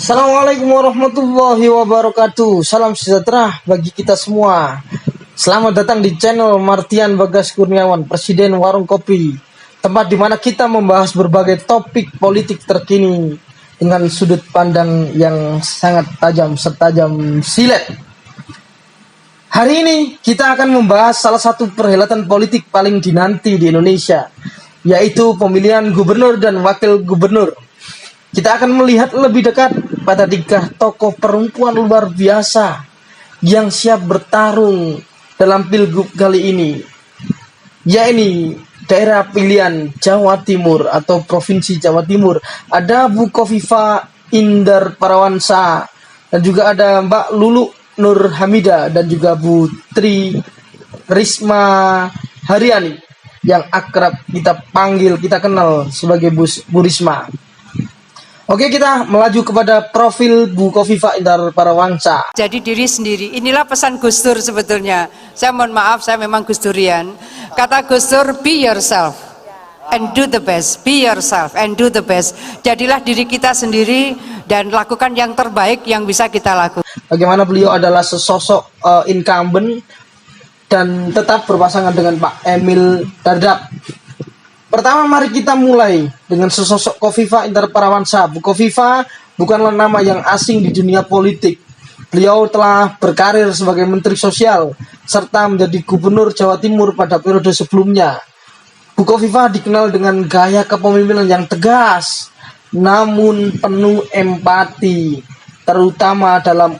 Assalamualaikum warahmatullahi wabarakatuh. Salam sejahtera bagi kita semua. Selamat datang di channel Martian Bagas Kurniawan, Presiden Warung Kopi, tempat di mana kita membahas berbagai topik politik terkini dengan sudut pandang yang sangat tajam setajam silet. Hari ini kita akan membahas salah satu perhelatan politik paling dinanti di Indonesia, yaitu pemilihan gubernur dan wakil gubernur. Kita akan melihat lebih dekat pada tiga tokoh perempuan luar biasa yang siap bertarung dalam pilgub kali ini, yakni daerah pilihan Jawa Timur atau Provinsi Jawa Timur. Ada Bu Khofifah Indar Parawansa, dan juga ada Mbak Lulu Nur Hamidah, dan juga Bu Tri Risma Haryani yang akrab kita kenal sebagai Bu Risma. Oke, kita melaju kepada profil Bu Khofifah Indar Parawansa. Jadi diri sendiri, inilah pesan Gus Dur sebetulnya. Saya mohon maaf, saya memang Gus Durian. Kata Gus Dur, be yourself and do the best. Be yourself and do the best. Jadilah diri kita sendiri dan lakukan yang terbaik yang bisa kita lakukan. Bagaimana beliau adalah sesosok incumbent dan tetap berpasangan dengan Pak Emil Dardak. Pertama, mari kita mulai dengan sesosok Khofifah Indar Parawansa. Bu Khofifah bukanlah nama yang asing di dunia politik. Beliau telah berkarir sebagai Menteri Sosial serta menjadi Gubernur Jawa Timur pada periode sebelumnya. Bu Khofifah dikenal dengan gaya kepemimpinan yang tegas namun penuh empati, terutama dalam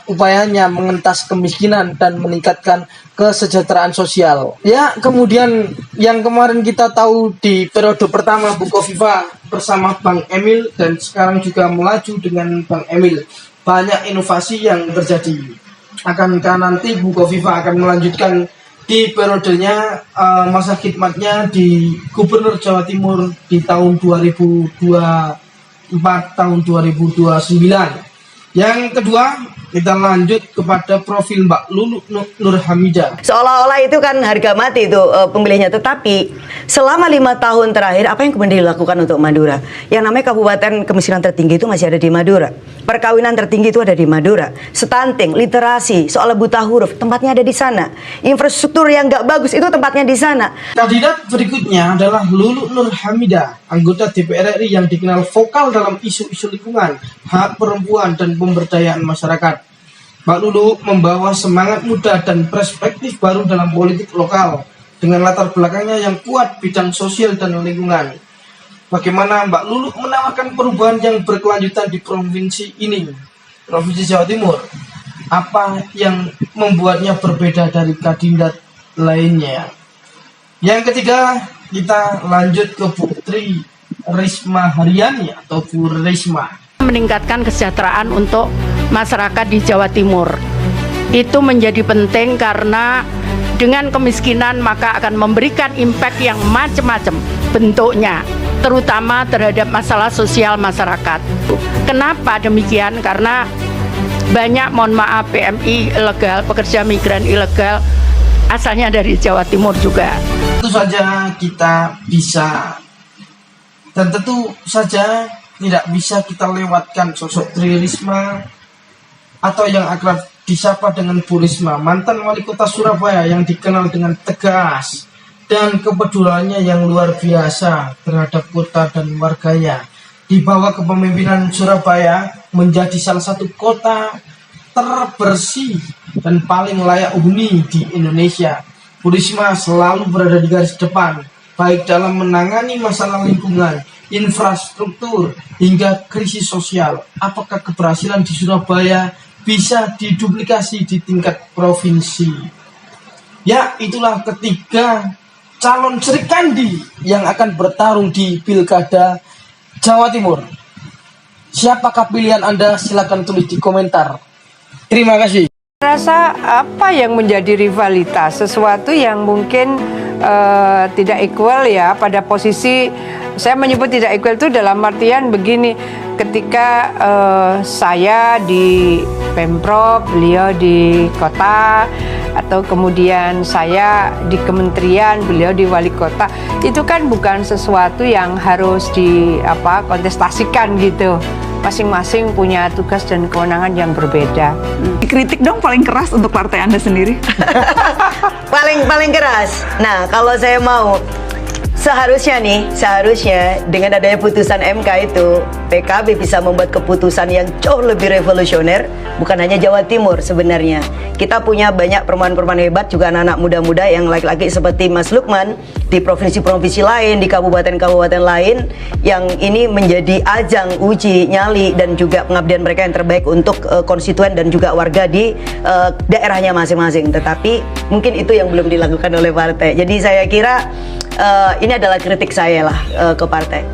upayanya mengentas kemiskinan dan meningkatkan kesejahteraan sosial. Ya, kemudian yang kemarin kita tahu di periode pertama Bu Khofifah bersama Bang Emil, dan sekarang juga melaju dengan Bang Emil. Banyak inovasi yang terjadi. Akankah nanti Bu Khofifah akan melanjutkan di periodenya masa khidmatnya di Gubernur Jawa Timur di tahun 2024 tahun 2029. Yang kedua, kita lanjut kepada profil Mbak Lulu Nur Hamidah. Seolah-olah itu kan harga mati itu pemilihnya, tetapi selama 5 tahun terakhir apa yang kemudian dilakukan untuk Madura? Yang namanya kabupaten kemiskinan tertinggi itu masih ada di Madura. Perkawinan tertinggi itu ada di Madura. Stunting, literasi, soal buta huruf, tempatnya ada di sana. Infrastruktur yang nggak bagus itu tempatnya di sana. Kandidat berikutnya adalah Lulu Nur Hamidah, anggota DPR RI yang dikenal vokal dalam isu-isu lingkungan, hak perempuan, dan pemberdayaan masyarakat. Mbak Lulu membawa semangat muda dan perspektif baru dalam politik lokal dengan latar belakangnya yang kuat bidang sosial dan lingkungan. Bagaimana Mbak Lulu menawarkan perubahan yang berkelanjutan di provinsi ini, Provinsi Jawa Timur? Apa yang membuatnya berbeda dari kandidat lainnya? Yang ketiga, kita lanjut ke Bu Tri Risma Haryani atau Bu Risma. Meningkatkan kesejahteraan untuk masyarakat di Jawa Timur itu menjadi penting karena dengan kemiskinan maka akan memberikan impact yang macam-macam bentuknya, terutama terhadap masalah sosial masyarakat. Kenapa demikian? Karena banyak, mohon maaf, PMI ilegal, pekerja migran ilegal asalnya dari Jawa Timur juga. Tentu saja kita bisa, dan tentu saja tidak bisa kita lewatkan sosok Tri Risma atau yang akrab disapa dengan Bu Risma, mantan wali kota Surabaya yang dikenal dengan tegas dan kepeduliannya yang luar biasa terhadap kota dan warganya. Di bawah kepemimpinan Surabaya menjadi salah satu kota terbersih dan paling layak huni di Indonesia. Bu Risma selalu berada di garis depan, baik dalam menangani masalah lingkungan, infrastruktur, hingga krisis sosial. Apakah keberhasilan di Surabaya bisa diduplikasi di tingkat provinsi? Ya, itulah ketiga calon Serikandi yang akan bertarung di Pilkada Jawa Timur. Siapakah pilihan Anda? Silakan tulis di komentar. Terima kasih. Rasa apa yang menjadi rivalitas, sesuatu yang mungkin tidak equal ya, pada posisi saya menyebut tidak equal itu dalam artian begini, ketika saya di Pemprov, beliau di kota, atau kemudian saya di kementerian, beliau di wali kota, itu kan bukan sesuatu yang harus kontestasikan gitu. masing-masing punya tugas dan kewenangan yang berbeda. Kritik dong paling keras untuk partai Anda sendiri. Paling keras. Nah, kalau saya mau, seharusnya dengan adanya putusan MK itu PKB bisa membuat keputusan yang jauh lebih revolusioner, bukan hanya Jawa Timur sebenarnya. Kita punya banyak perempuan-perempuan hebat, juga anak-anak muda-muda yang laki-laki seperti Mas Lukman di provinsi-provinsi lain, di kabupaten-kabupaten lain, yang ini menjadi ajang uji nyali dan juga pengabdian mereka yang terbaik untuk konstituen dan juga warga di daerahnya masing-masing. Tetapi mungkin itu yang belum dilakukan oleh partai. Jadi saya kira ini adalah kritik saya lah ke partai.